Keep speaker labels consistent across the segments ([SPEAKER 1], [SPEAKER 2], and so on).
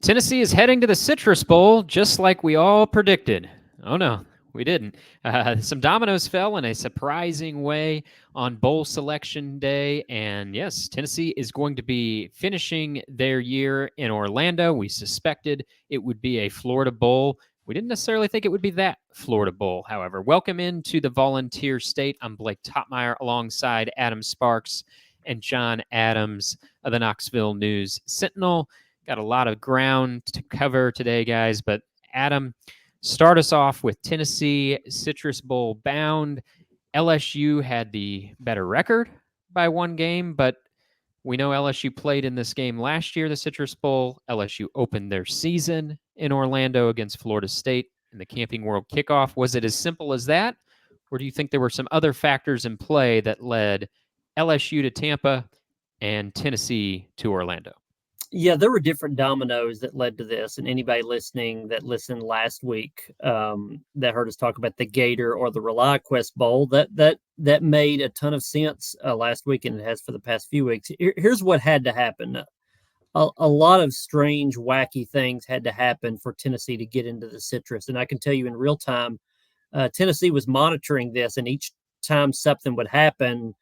[SPEAKER 1] Tennessee is heading to the Citrus Bowl, just like we all predicted. Oh, no, we didn't. Some dominoes fell in a surprising way on bowl selection day. And yes, Tennessee is going to be finishing their year in Orlando. We suspected it would be a Florida Bowl. We didn't necessarily think it would be that Florida Bowl, however. Welcome into the Volunteer State. I'm Blake Toppmeyer alongside Adam Sparks and John Adams of the Knoxville News Sentinel. Got a lot of ground to cover today, guys. But Adam, start us off with Tennessee Citrus Bowl bound. LSU had the better record by one game, but we know LSU played in this game last year, the Citrus Bowl. LSU opened their season in Orlando against Florida State in the Camping World kickoff. Was it as simple as that? Or do you think there were some other factors in play that led LSU to Tampa and Tennessee to Orlando?
[SPEAKER 2] Yeah, there were different dominoes that led to this, and anybody listening that listened last week that heard us talk about the Gator or the ReliaQuest Bowl, that made a ton of sense last week, and it has for the past few weeks. Here's what had to happen. A lot of strange, wacky things had to happen for Tennessee to get into the Citrus, and I can tell you in real time, Tennessee was monitoring this, and each time something would happen,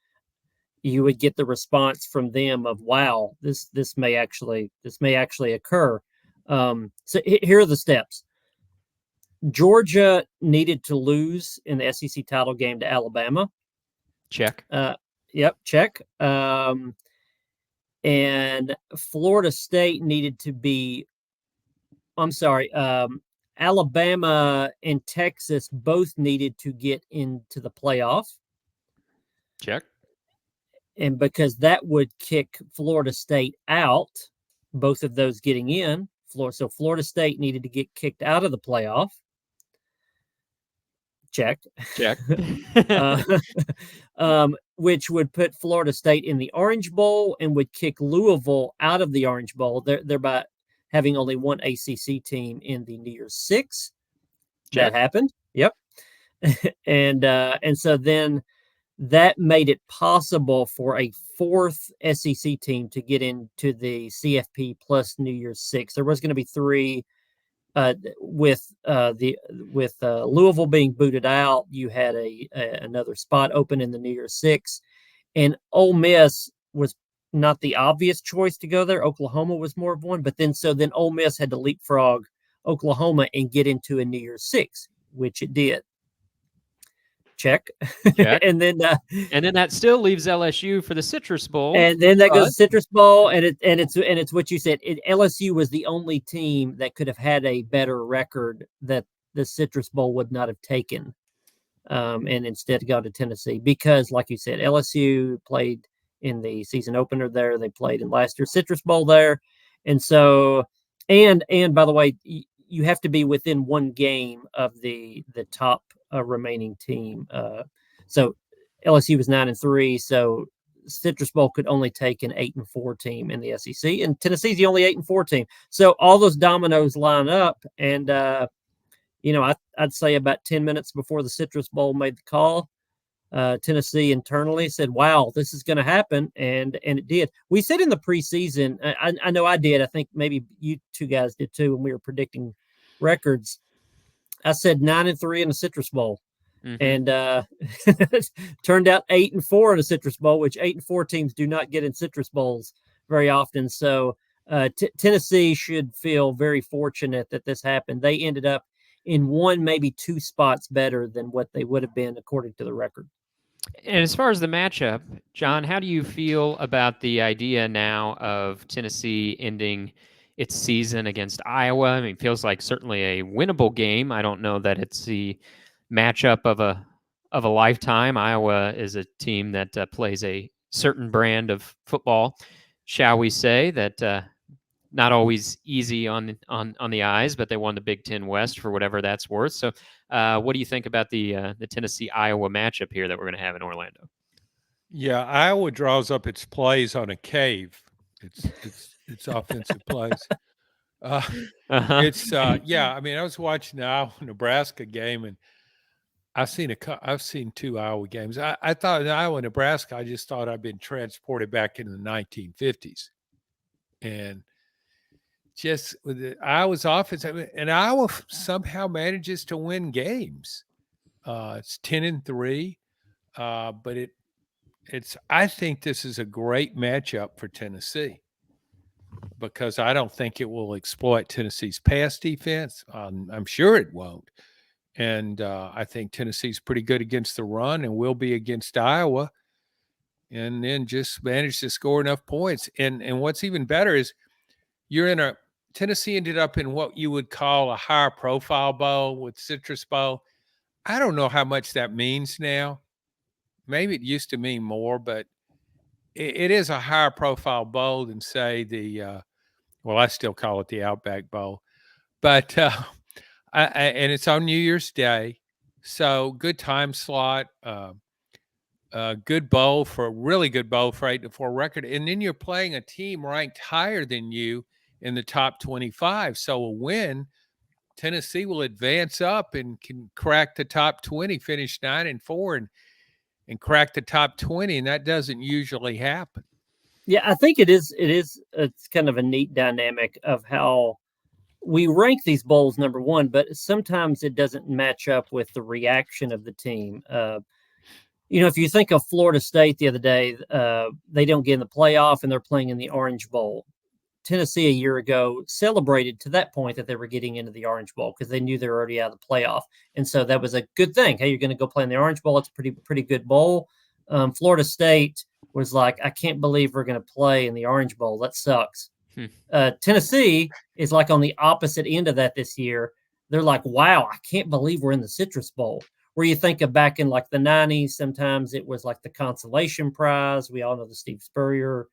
[SPEAKER 2] you would get the response from them of, wow, this may actually occur. So here are the steps. Georgia needed to lose in the SEC title game to Alabama.
[SPEAKER 1] Check.
[SPEAKER 2] Yep, check. And Florida State needed to be, Alabama and Texas both needed to get into the playoff.
[SPEAKER 1] Check.
[SPEAKER 2] And because that would kick Florida State out, both of those getting in, so Florida State needed to get kicked out of the playoff. Check. Which would put Florida State in the Orange Bowl and would kick Louisville out of the Orange Bowl, thereby having only one ACC team in the New Year's Six.
[SPEAKER 1] Check.
[SPEAKER 2] That happened. Yep. And so then that made it possible for a fourth SEC team to get into the CFP plus New Year's Six. There was going to be three. With Louisville being booted out, you had another spot open in the New Year's Six, and Ole Miss was not the obvious choice to go there. Oklahoma was more of one, but then Ole Miss had to leapfrog Oklahoma and get into a New Year's Six, which it did. Check. and then
[SPEAKER 1] that still leaves LSU for the Citrus Bowl.
[SPEAKER 2] And then that goes to Citrus Bowl, and it's what you said. LSU was the only team that could have had a better record that the Citrus Bowl would not have taken, and instead gone to Tennessee because, like you said, LSU played in the season opener there. They played in last year's Citrus Bowl there, and so and by the way, you have to be within one game of the top remaining team. So LSU was 9-3, so Citrus Bowl could only take an 8-4 team in the SEC, and Tennessee's the only 8-4 team. So all those dominoes line up, and I'd say about 10 minutes before the Citrus Bowl made the call, Tennessee internally said, "Wow, this is going to happen," and it did. We said in the preseason, I know I did. I think maybe you two guys did too when we were predicting records. I said 9-3 in the Citrus Bowl, and turned out 8-4 in the Citrus Bowl, which 8-4 teams do not get in Citrus Bowls very often. So Tennessee should feel very fortunate that this happened. They ended up in one, maybe two spots better than what they would have been according to the record.
[SPEAKER 1] And as far as the matchup, John, how do you feel about the idea now of Tennessee ending its season against Iowa? I mean, it feels like certainly a winnable game. I don't know that it's the matchup of a lifetime. Iowa is a team that plays a certain brand of football, shall we say, that not always easy on the eyes, but they won the Big Ten West for whatever that's worth. So what do you think about the Tennessee-Iowa matchup here that we're going to have in Orlando?
[SPEAKER 3] Yeah, Iowa draws up its plays on a cave. It's offensive plays. I mean, I was watching the Iowa-Nebraska game, and I've seen two Iowa games. I thought in Iowa-Nebraska, I just thought I'd been transported back into the 1950s, and just with Iowa's offense, and Iowa somehow manages to win games. It's 10-3, but it's. I think this is a great matchup for Tennessee because I don't think it will exploit Tennessee's pass defense. I'm sure it won't, and I think Tennessee's pretty good against the run and will be against Iowa, and then just manage to score enough points. And what's even better is Tennessee ended up in what you would call a higher profile bowl with Citrus Bowl. I don't know how much that means now. Maybe it used to mean more, but it is a higher profile bowl than, say, I still call it the Outback Bowl. But and it's on New Year's Day. So good time slot, really good bowl for 8-4 record. And then you're playing a team ranked higher than you in the top 25. So a win, Tennessee will advance up and can crack the top 20, finish 9-4 and crack the top 20. And that doesn't usually happen.
[SPEAKER 2] Yeah, I think it's kind of a neat dynamic of how we rank these bowls number one, but sometimes it doesn't match up with the reaction of the team. If you think of Florida State the other day, they don't get in the playoff and they're playing in the Orange Bowl. Tennessee a year ago celebrated to that point that they were getting into the Orange Bowl because they knew they were already out of the playoff. And so that was a good thing. Hey, you're going to go play in the Orange Bowl. It's a pretty good bowl. Florida State was like, I can't believe we're going to play in the Orange Bowl. That sucks. Tennessee is like on the opposite end of that this year. They're like, wow, I can't believe we're in the Citrus Bowl. Where you think of back in like the 90s, sometimes it was like the consolation prize. We all know the Steve Spurrier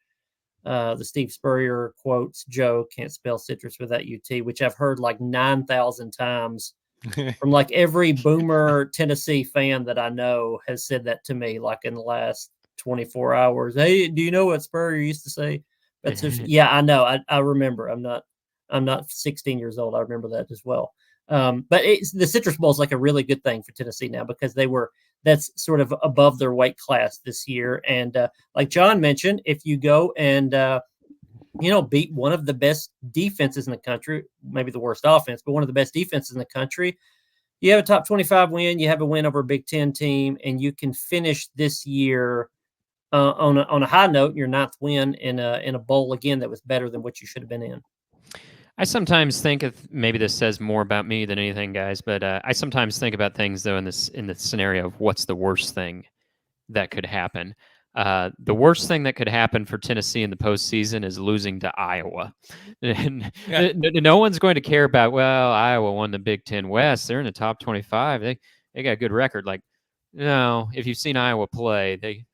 [SPEAKER 2] quotes, Joe can't spell citrus without UT, which I've heard like 9,000 times from like every boomer Tennessee fan that I know has said that to me like in the last 24 hours. Hey, do you know what Spurrier used to say? Yeah, I know. I remember. I'm not 16 years old. I remember that as well. But the Citrus Bowl is like a really good thing for Tennessee now because that's sort of above their weight class this year. And like John mentioned, if you go and, beat one of the best defenses in the country, maybe the worst offense, but one of the best defenses in the country, you have a top 25 win, you have a win over a Big Ten team, and you can finish this year on a high note, your ninth win in a bowl again that was better than what you should have been in.
[SPEAKER 1] I sometimes think maybe this says more about me than anything, guys, but I sometimes think about things though in the scenario of what's the worst thing that could happen. The worst thing that could happen for Tennessee in the postseason is losing to Iowa. No one's going to care about, well, Iowa won the Big Ten West. They're in the top 25. They got a good record. Like, no, if you've seen Iowa play, they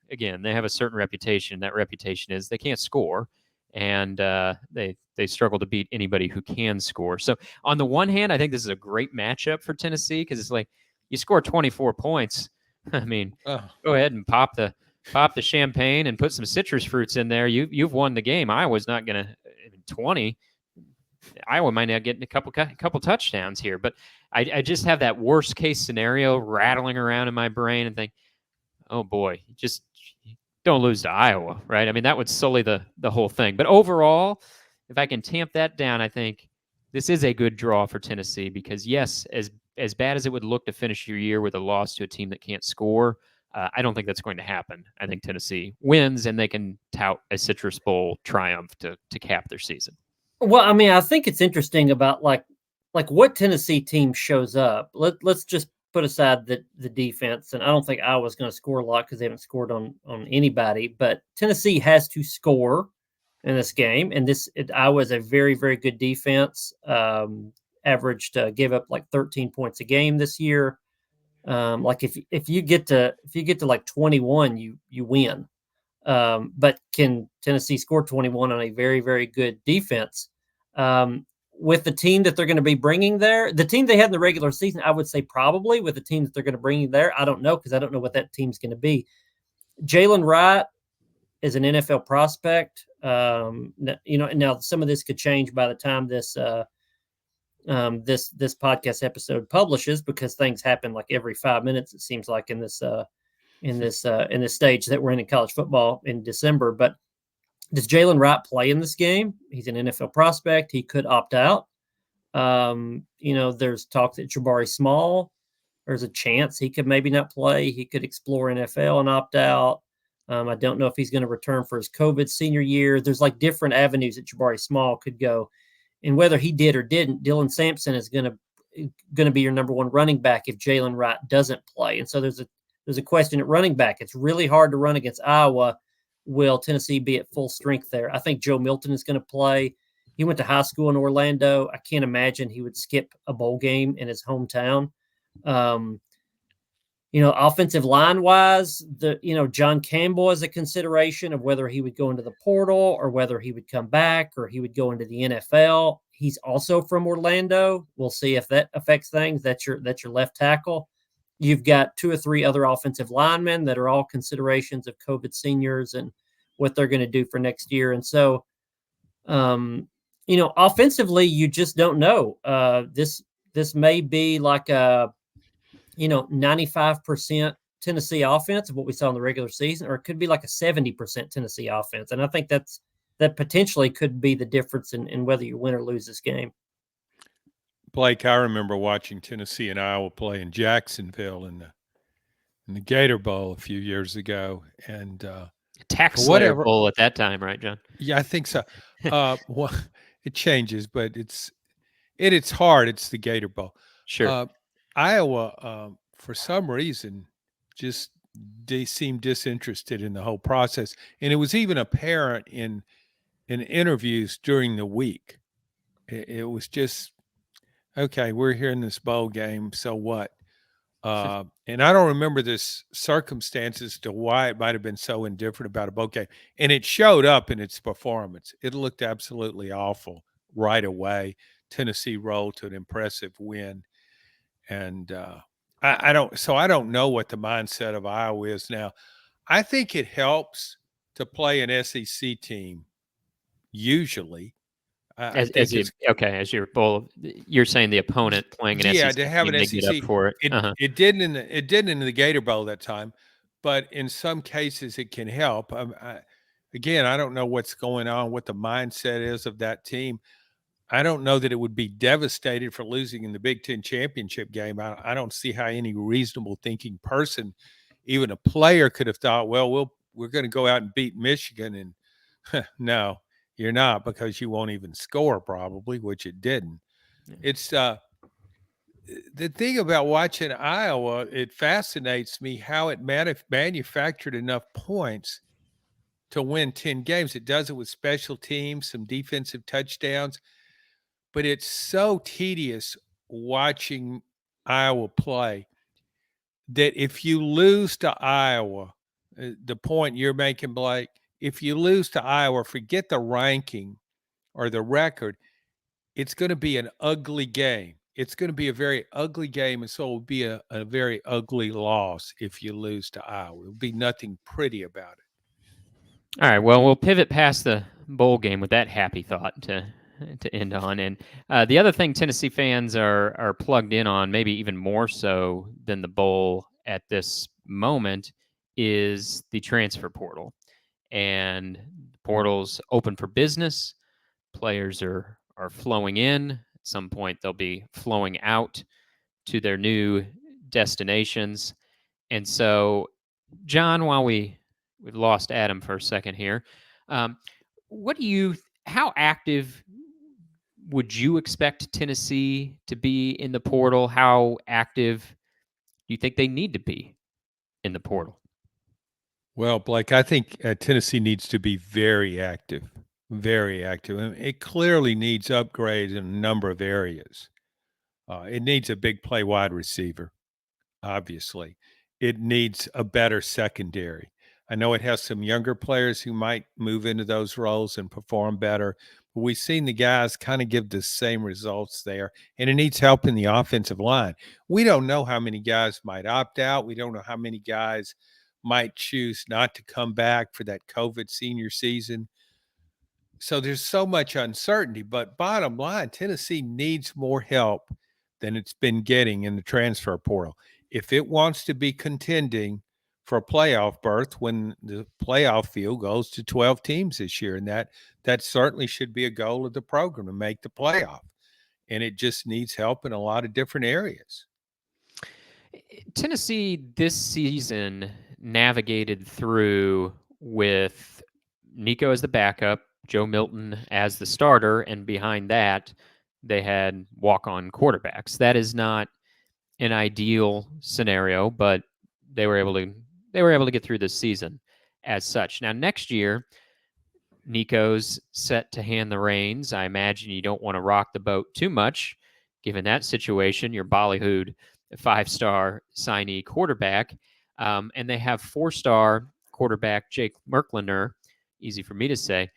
[SPEAKER 1] have a certain reputation. That reputation is they can't score. And they struggle to beat anybody who can score. So on the one hand, I think this is a great matchup for Tennessee because it's like you score 24 points. I mean, go ahead and pop the champagne and put some citrus fruits in there. You've won the game. Iowa's not going to 20. Iowa might not get a couple touchdowns here, but I just have that worst case scenario rattling around in my brain and think, oh boy, just don't lose to Iowa, right? I mean, that would sully the whole thing. But overall, if I can tamp that down, I think this is a good draw for Tennessee because, yes, as bad as it would look to finish your year with a loss to a team that can't score, I don't think that's going to happen. I think Tennessee wins, and they can tout a Citrus Bowl triumph to cap their season.
[SPEAKER 2] Well, I mean, I think it's interesting about like what Tennessee team shows up. Let's just put aside the defense, and I don't think Iowa's going to score a lot because they haven't scored on anybody. But Tennessee has to score in this game, and Iowa is a very, very good defense. Gave up like 13 points a game this year. Like if you get to like 21, you win. But can Tennessee score 21 on a very, very good defense? With the team that they're going to be bringing there, the team they had in the regular season, I would say probably with the team that they're going to bring there. I don't know because I don't know what that team's going to be. Jalen Wright is an NFL prospect. Now some of this could change by the time this podcast episode publishes because things happen like every 5 minutes. It seems like in this stage that we're in college football in December. But Does Jalen Wright play in this game? He's an NFL prospect. He could opt out. There's talk that Jabari Small, there's a chance he could maybe not play. He could explore NFL and opt out. I don't know if he's going to return for his COVID senior year. There's like different avenues that Jabari Small could go. And whether he did or didn't, Dylan Sampson is going to be your number one running back if Jalen Wright doesn't play. And so there's a question at running back. It's really hard to run against Iowa. Will Tennessee be at full strength there? I think Joe Milton is going to play. He went to high school in Orlando. I can't imagine he would skip a bowl game in his hometown. Offensive line wise, John Campbell is a consideration of whether he would go into the portal or whether he would come back or he would go into the NFL. He's also from Orlando. We'll see if that affects things. That's your left tackle. You've got 2 or 3 other offensive linemen that are all considerations of COVID seniors and what they're going to do for next year. And so, offensively, you just don't know. This may be like a 95% Tennessee offense of what we saw in the regular season, or it could be like a 70% Tennessee offense. And I think that potentially could be the difference in whether you win or lose this game.
[SPEAKER 3] Blake, I remember watching Tennessee and Iowa play in Jacksonville in the Gator Bowl a few years ago, and
[SPEAKER 1] Tax Slayer Bowl at that time, right, John?
[SPEAKER 3] Yeah, I think so. Well, it changes, but it's hard. It's the Gator Bowl.
[SPEAKER 1] Sure.
[SPEAKER 3] Iowa, for some reason, just they seemed disinterested in the whole process, and it was even apparent in interviews during the week. It was just, okay, we're here in this bowl game, so what? And I don't remember this circumstances to why it might have been so indifferent about a bowl game. And it showed up in its performance. It looked absolutely awful right away. Tennessee rolled to an impressive win. And I don't know what the mindset of Iowa is now. I think it helps to play an SEC team usually.
[SPEAKER 1] As your bowl, you're saying the opponent playing an SEC
[SPEAKER 3] to have
[SPEAKER 1] team,
[SPEAKER 3] an
[SPEAKER 1] they
[SPEAKER 3] SEC
[SPEAKER 1] get up for it.
[SPEAKER 3] It didn't in the Gator Bowl that time, but in some cases it can help. Again, I don't know what's going on, what the mindset is of that team. I don't know that it would be devastated for losing in the Big Ten championship game. I don't see how any reasonable thinking person, even a player, could have thought, well, we're going to go out and beat Michigan, and no. You're not, because you won't even score probably, which it didn't. Yeah. It's the thing about watching Iowa, it fascinates me how it manufactured enough points to win 10 games. It does it with special teams, some defensive touchdowns, but it's so tedious watching Iowa play that if you lose to Iowa, the point you're making, Blake, if you lose to Iowa, forget the ranking or the record, it's going to be an ugly game. It's going to be a very ugly game, and so it will be a very ugly loss if you lose to Iowa. It will be nothing pretty about it.
[SPEAKER 1] All right, well, we'll pivot past the bowl game with that happy thought to end on. And the other thing Tennessee fans are plugged in on, maybe even more so than the bowl at this moment, is the transfer portal. And the portal's open for business. Players are flowing in. At some point, they'll be flowing out to their new destinations. And so, John, while we've lost Adam for a second here, how active would you expect Tennessee to be in the portal? How active do you think they need to be in the portal?
[SPEAKER 3] Well, Blake, I think Tennessee needs to be very active, very active. And it clearly needs upgrades in a number of areas. It needs a big play wide receiver, obviously. It needs a better secondary. I know it has some younger players who might move into those roles and perform better, but we've seen the guys kind of give the same results there, and it needs help in the offensive line. We don't know how many guys might opt out. We don't know how many guys might choose not to come back for that COVID senior season. So there's so much uncertainty, but bottom line, Tennessee needs more help than it's been getting in the transfer portal. If it wants to be contending for a playoff berth when the playoff field goes to 12 teams this year. And that certainly should be a goal of the program, to make the playoff. And it just needs help in a lot of different areas.
[SPEAKER 1] Tennessee this season navigated through with Nico as the backup, Joe Milton as the starter, and behind that, they had walk-on quarterbacks. That is not an ideal scenario, but they were able to get through this season as such. Now next year, Nico's set to hand the reins. I imagine you don't want to rock the boat too much, given that situation. You're ballyhooed a 5-star signee quarterback, and they have 4-star quarterback Jake Merklander, easy for me to say,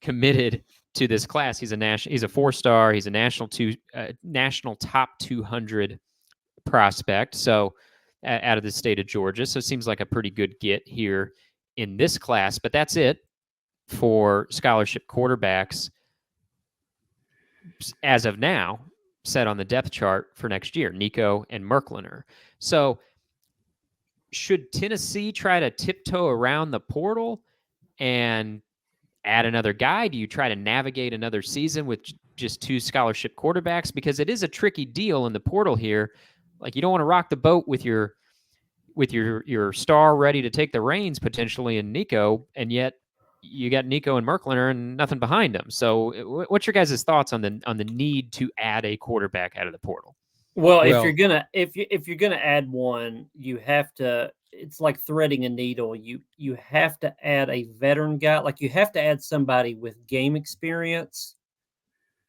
[SPEAKER 1] committed to this class. He's a 4-star. He's a national top 200 prospect. So out of the state of Georgia. So it seems like a pretty good get here in this class. But that's it for scholarship quarterbacks as of now, set on the depth chart for next year, Nico and Merklander. So should Tennessee try to tiptoe around the portal and add another guy? Do you try to navigate another season with just 2 scholarship quarterbacks? Because it is a tricky deal in the portal here. Like, you don't want to rock the boat with your star ready to take the reins potentially in Nico, and yet you got Nico and Merklander and nothing behind them. So what's your guys' thoughts on the need to add a quarterback out of the portal?
[SPEAKER 2] Well, if you're gonna add one, you have to. It's like threading a needle. You have to add a veteran guy. Like, you have to add somebody with game experience,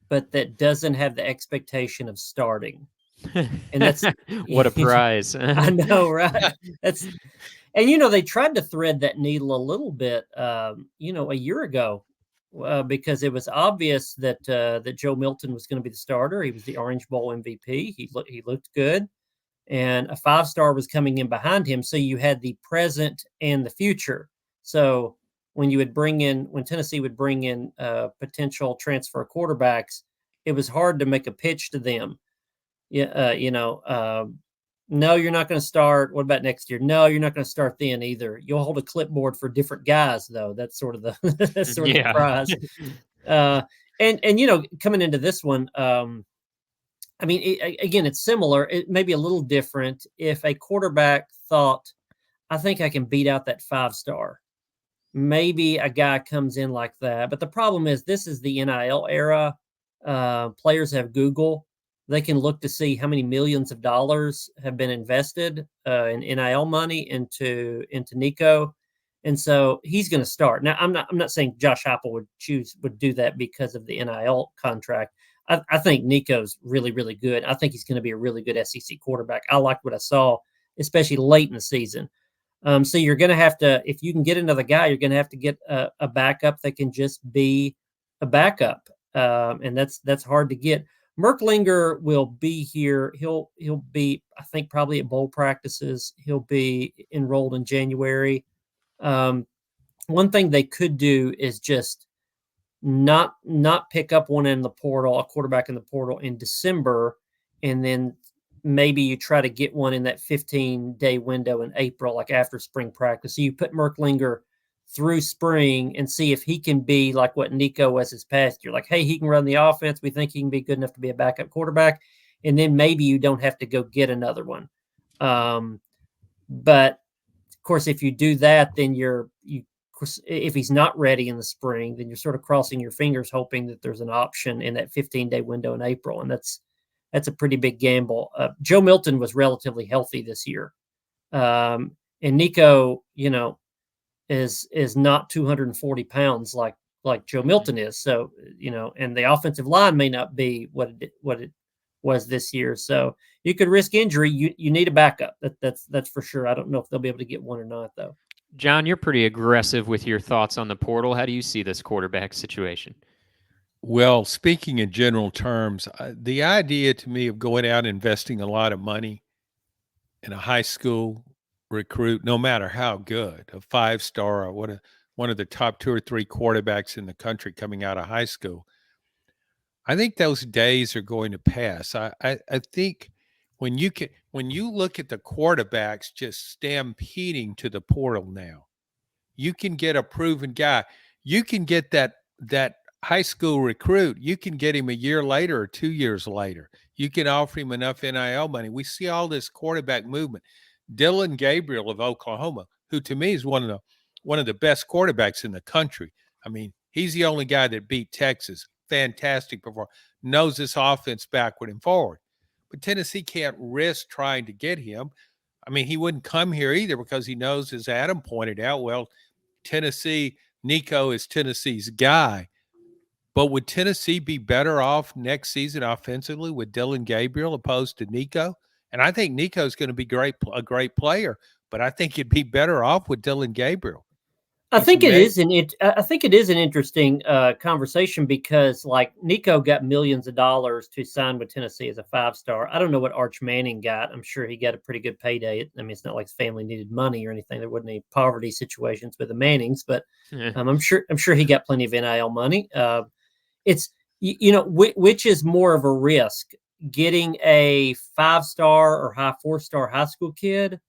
[SPEAKER 2] but that doesn't have the expectation of starting. And that's
[SPEAKER 1] what a prize.
[SPEAKER 2] I know, right? And they tried to thread that needle a little bit, a year ago, because it was obvious that Joe Milton was going to be the starter. He was the Orange Bowl MVP. He looked good, and a 5-star was coming in behind him. So you had the present and the future. So when Tennessee would bring in potential transfer quarterbacks, it was hard to make a pitch to them. No, you're not going to start. What about next year? No, you're not going to start then either. You'll hold a clipboard for different guys, though. That's sort of the the prize. And coming into this one, again, it's similar. It may be a little different. If a quarterback thought, I think I can beat out that 5-star, maybe a guy comes in like that. But the problem is, this is the NIL era. Players have Google. They can look to see how many millions of dollars have been invested in NIL money into Nico, and so he's going to start. Now, I'm not saying Josh Heupel would do that because of the NIL contract. I think Nico's really, really good. I think he's going to be a really good SEC quarterback. I liked what I saw, especially late in the season. So you're going to have to, if you can get another guy, you're going to have to get a backup that can just be a backup, and that's hard to get. Merklander will be here. He'll be, I think, probably at bowl practices. He'll be enrolled in January. One thing they could do is just not pick up one in the portal, a quarterback in the portal in December, and then maybe you try to get one in that 15-day window in April, like after spring practice. So you put Merklander through spring and see if he can be like what Nico was his past year. Like, hey, he can run the offense. We think he can be good enough to be a backup quarterback. And then maybe you don't have to go get another one. But of course, if you do that, then if he's not ready in the spring, then you're sort of crossing your fingers, hoping that there's an option in that 15-day window in April. And that's a pretty big gamble. Joe Milton was relatively healthy this year. And Nico, is not 240 pounds like Joe Milton is. So, and the offensive line may not be what it was this year. So you could risk injury. You need a backup. That's for sure. I don't know if they'll be able to get one or not, though.
[SPEAKER 1] John, you're pretty aggressive with your thoughts on the portal. How do you see this quarterback situation?
[SPEAKER 3] Well, speaking in general terms, the idea to me of going out and investing a lot of money in a high school recruit, no matter how good, a 5-star or one of the top 2 or 3 quarterbacks in the country coming out of high school, I think those days are going to pass. I think when when you look at the quarterbacks just stampeding to the portal now, you can get a proven guy. You can get that high school recruit. You can get him a year later or 2 years later. You can offer him enough NIL money. We see all this quarterback movement. Dylan Gabriel of Oklahoma, who to me is one of the best quarterbacks in the country. I mean, he's the only guy that beat Texas. Fantastic performance. Knows this offense backward and forward. But Tennessee can't risk trying to get him. I mean, he wouldn't come here either because he knows, as Adam pointed out, well, Tennessee, Nico is Tennessee's guy. But would Tennessee be better off next season offensively with Dylan Gabriel opposed to Nico? And I think Nico's going to be a great player, but I think you'd be better off with Dylan Gabriel.
[SPEAKER 2] I think it is an interesting conversation because, like, Nico got millions of dollars to sign with Tennessee as a 5-star. I don't know what Arch Manning got. I'm sure he got a pretty good payday. I mean, it's not like his family needed money or anything. There wasn't any poverty situations with the Mannings, but I'm sure he got plenty of NIL money. It's which is more of a risk, getting a 5-star or 4-star high school kid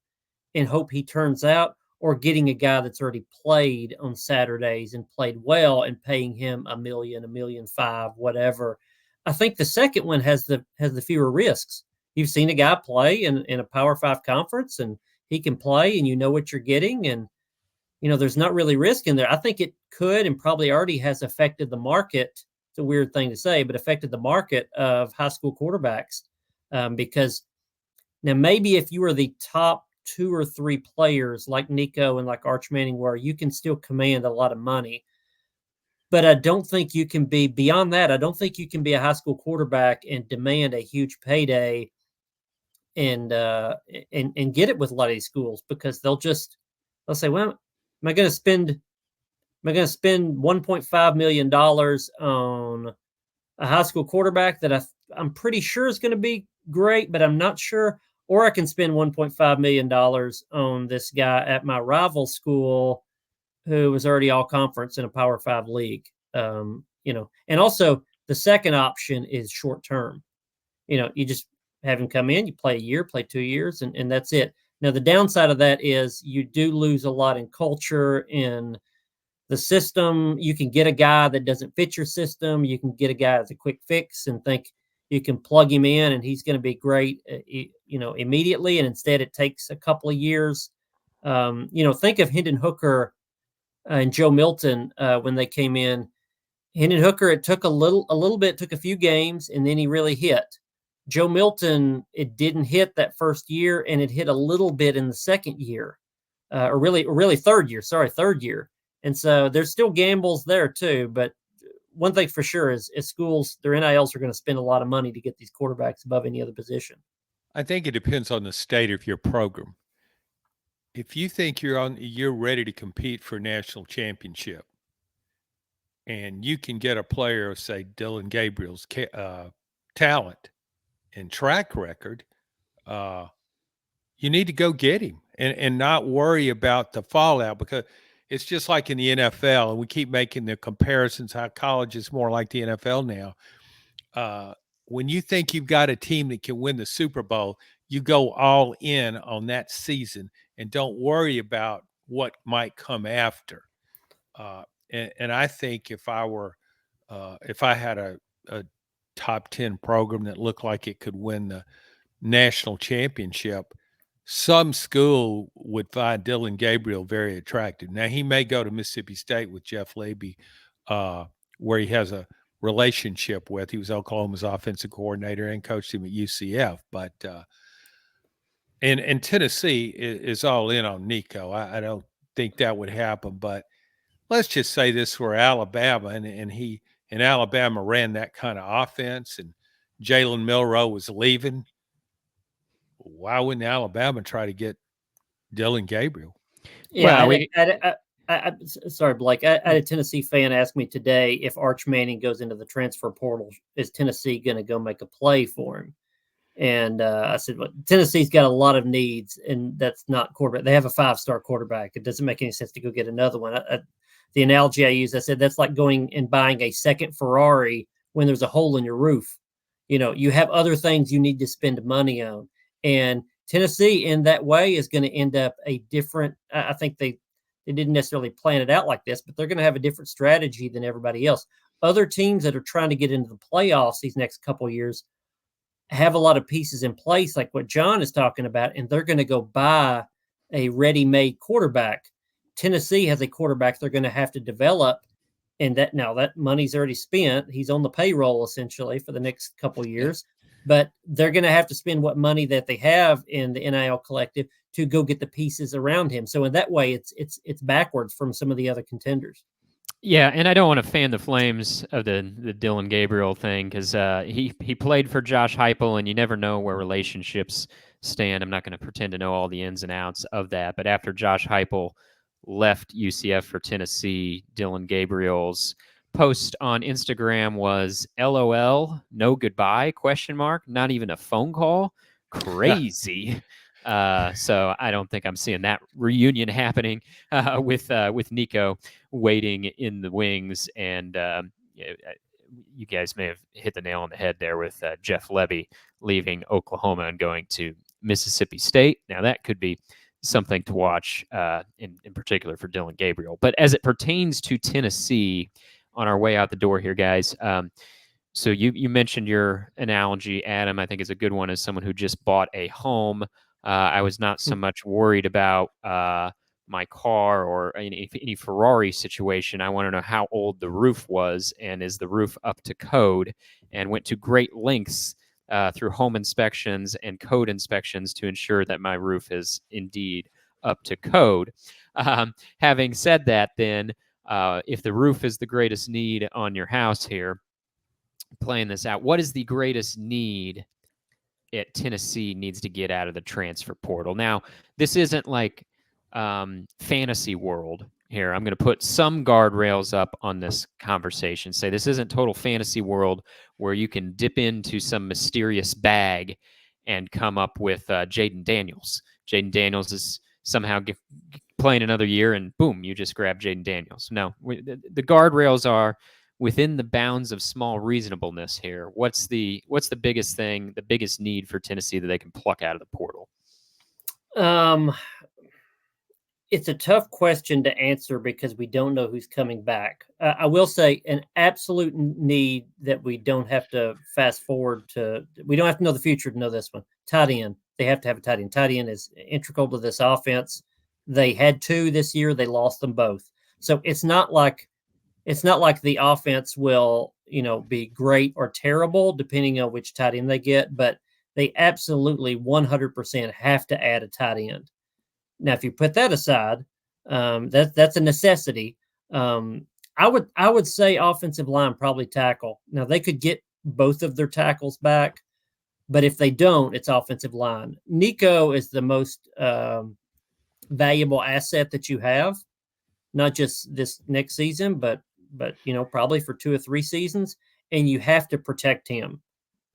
[SPEAKER 2] and hope he turns out, or getting a guy that's already played on Saturdays and played well and paying him $1 million, $1.5 million, whatever. I think the second one has the fewer risks. You've seen a guy play in a Power 5 conference, and he can play, and you know what you're getting, and there's not really risk in there. I think it could and probably already has affected the market. It's a weird thing to say, but affected the market of high school quarterbacks because now maybe if you were the top 2 or 3 players like Nico and like Arch Manning were, you can still command a lot of money. But I don't think you can be beyond that. I don't think you can be a high school quarterback and demand a huge payday and get it with a lot of these schools, because they'll say, well, am I going to spend $1.5 million on a high school quarterback that I'm pretty sure is going to be great, but I'm not sure? Or I can spend $1.5 million on this guy at my rival school who was already all conference in a Power 5 league. And also the second option is short term. You just have him come in, you play a year, play 2 years, and that's it. Now, the downside of that is you do lose a lot in culture, in the system. You can get a guy that doesn't fit your system. You can get a guy that's a quick fix and think you can plug him in and he's going to be great, immediately. And instead it takes a couple of years. Think of Hendon Hooker and Joe Milton when they came in. Hendon Hooker, it took a little bit, took a few games, and then he really hit. Joe Milton, it didn't hit that first year, and it hit a little bit in the second year, or really third year. And so there's still gambles there too. But one thing for sure is schools, their NILs are going to spend a lot of money to get these quarterbacks above any other position.
[SPEAKER 3] I think it depends on the state of your program. If you think you're ready to compete for a national championship, and you can get a player of, say, Dylan Gabriel's talent and track record, you need to go get him and not worry about the fallout, because it's just like in the NFL, and we keep making the comparisons how college is more like the NFL now. When you think you've got a team that can win the Super Bowl, you go all in on that season and don't worry about what might come after. And I think if I had a top 10 program that looked like it could win the national championship, some school would find Dylan Gabriel very attractive. Now, he may go to Mississippi State with Jeff Lebby, where he has a relationship with. He was Oklahoma's offensive coordinator and coached him at UCF. But and Tennessee is all in on Nico. I don't think that would happen. But let's just say this were Alabama, and Alabama ran that kind of offense, and Jalen Milroe was leaving. Why wouldn't Alabama try to get Dylan Gabriel?
[SPEAKER 2] Yeah, sorry, Blake. I had a Tennessee fan ask me today if Arch Manning goes into the transfer portal, is Tennessee going to go make a play for him? And I said, well, Tennessee's got a lot of needs, and that's not quarterback. They have a 5-star quarterback. It doesn't make any sense to go get another one. The analogy I used, I said, that's like going and buying a second Ferrari when there's a hole in your roof. You have other things you need to spend money on. And Tennessee, in that way, is going to end up a different. I think they didn't necessarily plan it out like this, but they're going to have a different strategy than everybody else. Other teams that are trying to get into the playoffs these next couple of years have a lot of pieces in place, like what John is talking about, and they're going to go buy a ready-made quarterback. Tennessee has a quarterback they're going to have to develop, and that money's already spent. He's on the payroll essentially for the next couple of years, but they're going to have to spend what money that they have in the NIL collective to go get the pieces around him. So in that way, it's backwards from some of the other contenders.
[SPEAKER 1] Yeah, and I don't want to fan the flames of the Dillon Gabriel thing because he played for Josh Heupel, and you never know where relationships stand. I'm not going to pretend to know all the ins and outs of that, but after Josh Heupel left UCF for Tennessee, Dillon Gabriel's post on Instagram was "LOL, no goodbye?" ? Not even a phone call. Crazy. So I don't think I'm seeing that reunion happening with Nico waiting in the wings. And you guys may have hit the nail on the head there with Jeff Levy leaving Oklahoma and going to Mississippi State. Now that could be something to watch in particular for Dillon Gabriel. But as it pertains to Tennessee, on our way out the door here, guys, so you mentioned your analogy, Adam. I think is a good one as someone who just bought a home. I was not so much worried about my car or any Ferrari situation. I want to know how old the roof was and is the roof up to code, and went to great lengths through home inspections and code inspections to ensure that my roof is indeed up to code. Having said that, then, if the roof is the greatest need on your house here, playing this out, what is the greatest need at Tennessee needs to get out of the transfer portal? Now, this isn't like fantasy world here. I'm going to put some guardrails up on this conversation. Say this isn't total fantasy world where you can dip into some mysterious bag and come up with Jaden Daniels. Jaden Daniels is somehow playing another year, and boom, you just grab Jaden Daniels. No, the guardrails are within the bounds of small reasonableness here. What's the biggest thing, the biggest need for Tennessee that they can pluck out of the portal?
[SPEAKER 2] It's a tough question to answer because we don't know who's coming back. I will say an absolute need that we don't have to fast forward to. We don't have to know the future to know this one. Tight end. They have to have a tight end. Tight end is integral to this offense. They had two this year. They lost them both. So it's not like the offense will, be great or terrible depending on which tight end they get, but they absolutely 100% have to add a tight end. Now, if you put that aside, that's a necessity. I would say offensive line, probably tackle. Now they could get both of their tackles back, but if they don't, it's offensive line. Nico is the most valuable asset that you have, not just this next season, but probably for 2 or 3 seasons, and you have to protect him.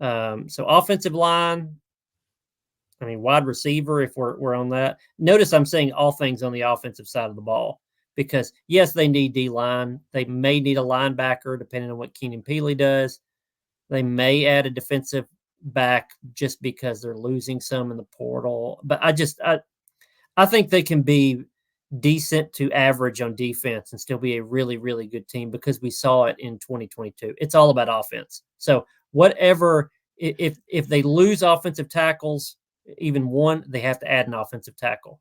[SPEAKER 2] So offensive line, wide receiver, if we're on that. Notice I'm saying all things on the offensive side of the ball because, yes, they need D-line. They may need a linebacker depending on what Keenan Peely does. They may add a defensive back just because they're losing some in the portal. But I think they can be decent to average on defense and still be a really, really good team because we saw it in 2022. It's all about offense. So whatever, if they lose offensive tackles, even one, they have to add an offensive tackle.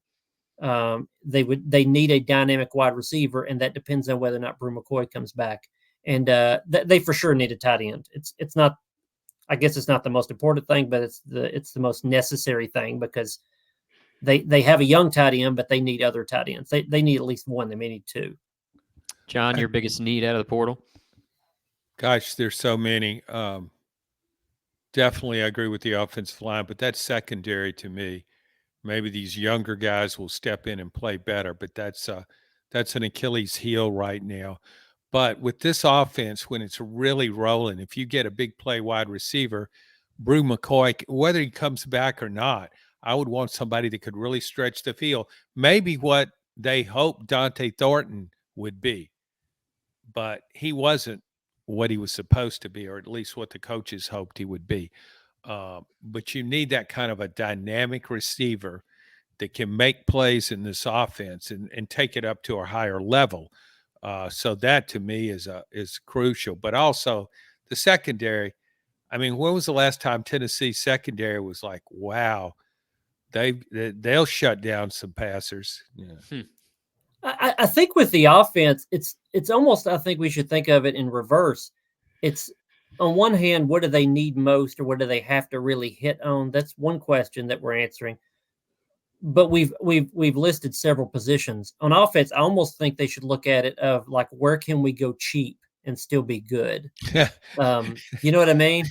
[SPEAKER 2] They need a dynamic wide receiver, and that depends on whether or not Brew McCoy comes back. And they for sure need a tight end. It's not, I guess it's not the most important thing, but it's the most necessary thing because they have a young tight end, but they need other tight ends. They need at least one. They may need 2.
[SPEAKER 1] John, your biggest need out of the portal?
[SPEAKER 3] Gosh, there's so many. Definitely, I agree with the offensive line, but that's secondary to me. Maybe these younger guys will step in and play better, but that's an Achilles heel right now. But with this offense, when it's really rolling, if you get a big play wide receiver, Brew McCoy, whether he comes back or not, I would want somebody that could really stretch the field. Maybe what they hoped Dante Thornton would be, but he wasn't what he was supposed to be, or at least what the coaches hoped he would be. but you need that kind of a dynamic receiver that can make plays in this offense and take it up to a higher level. So that to me is crucial. But also the secondary. I mean, when was the last time Tennessee secondary was like, wow, they'll shut down some passers? Yeah.
[SPEAKER 2] I think with the offense, it's almost, I think we should think of it in reverse. It's on one hand, what do they need most, or what do they have to really hit on? That's one question that we're answering. But we've listed several positions on offense. I almost think they should look at it of like, where can we go cheap and still be good? You know what I mean?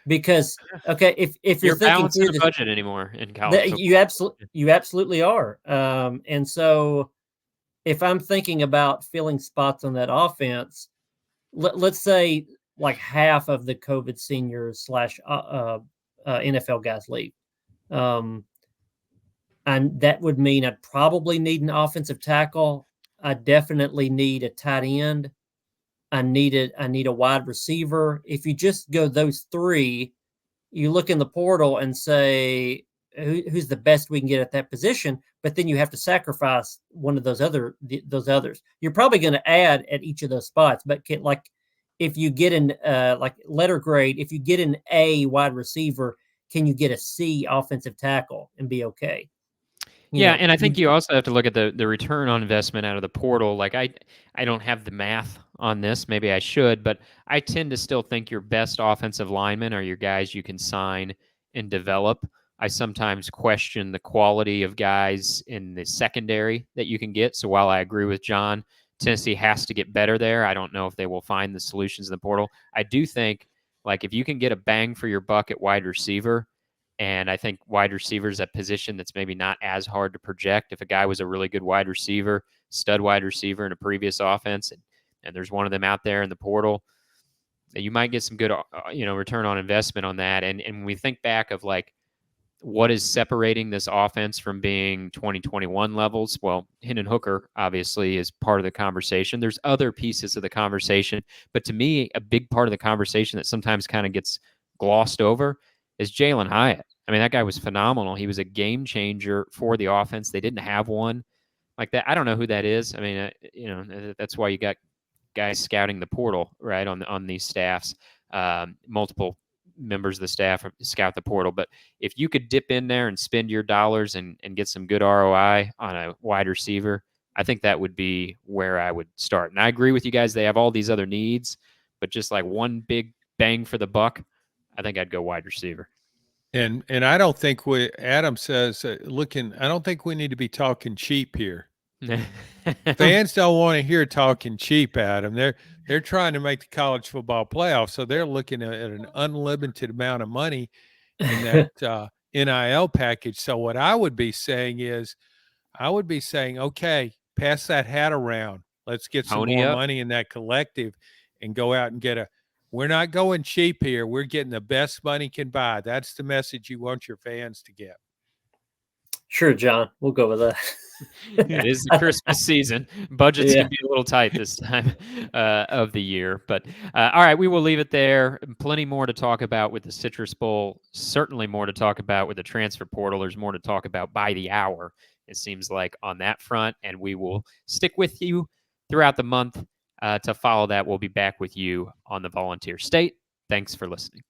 [SPEAKER 2] Because okay, if you're thinking
[SPEAKER 1] balancing
[SPEAKER 2] through
[SPEAKER 1] the budget anymore in college football.
[SPEAKER 2] you absolutely are. And so if I'm thinking about filling spots on that offense, let's say like half of the COVID seniors / NFL guys leave. And that would mean I'd probably need an offensive tackle. I definitely need a tight end. I need a wide receiver. If you just go those three, you look in the portal and say who's the best we can get at that position, but then you have to sacrifice one of those others. You're probably going to add at each of those spots, but if you get an like letter grade, if you get an A wide receiver, can you get a C offensive tackle and be okay?
[SPEAKER 1] Yeah, and I think you also have to look at the return on investment out of the portal. Like I don't have the math on this. Maybe I should, but I tend to still think your best offensive linemen are your guys you can sign and develop. I sometimes question the quality of guys in the secondary that you can get. So while I agree with John, Tennessee has to get better there. I don't know if they will find the solutions in the portal. I do think, like, if you can get a bang for your buck at wide receiver, and I think wide receiver is a position that's maybe not as hard to project. If a guy was a really good wide receiver, stud wide receiver in a previous offense, and there's one of them out there in the portal, you might get some good, return on investment on that. And when we think back of like what is separating this offense from being 2021 levels, well, Hendon Hooker obviously is part of the conversation. There's other pieces of the conversation, but to me, a big part of the conversation that sometimes kind of gets glossed over is Jalen Hyatt. I mean, that guy was phenomenal. He was a game changer for the offense. They didn't have one like that. I don't know who that is. I mean, that's why you got guys scouting the portal, right, on these staffs. Multiple members of the staff scout the portal. But if you could dip in there and spend your dollars and get some good ROI on a wide receiver, I think that would be where I would start. And I agree with you guys. They have all these other needs, but just like one big bang for the buck, I think I'd go wide receiver.
[SPEAKER 3] And I don't think Adam says, I don't think we need to be talking cheap here. Fans don't want to hear talking cheap, Adam. They're trying to make the college football playoff, so they're looking at an unlimited amount of money in that NIL package. So what I would be saying is, okay, pass that hat around. Let's get some more money in that collective and go out and we're not going cheap here. We're getting the best money can buy. That's the message you want your fans to get.
[SPEAKER 2] Sure, John. We'll go with that.
[SPEAKER 1] It is the Christmas season. Budgets can be a little tight this time of the year. But all right, we will leave it there. Plenty more to talk about with the Citrus Bowl. Certainly more to talk about with the transfer portal. There's more to talk about by the hour, it seems like, on that front. And we will stick with you throughout the month to follow that. We'll be back with you on the Volunteer State. Thanks for listening.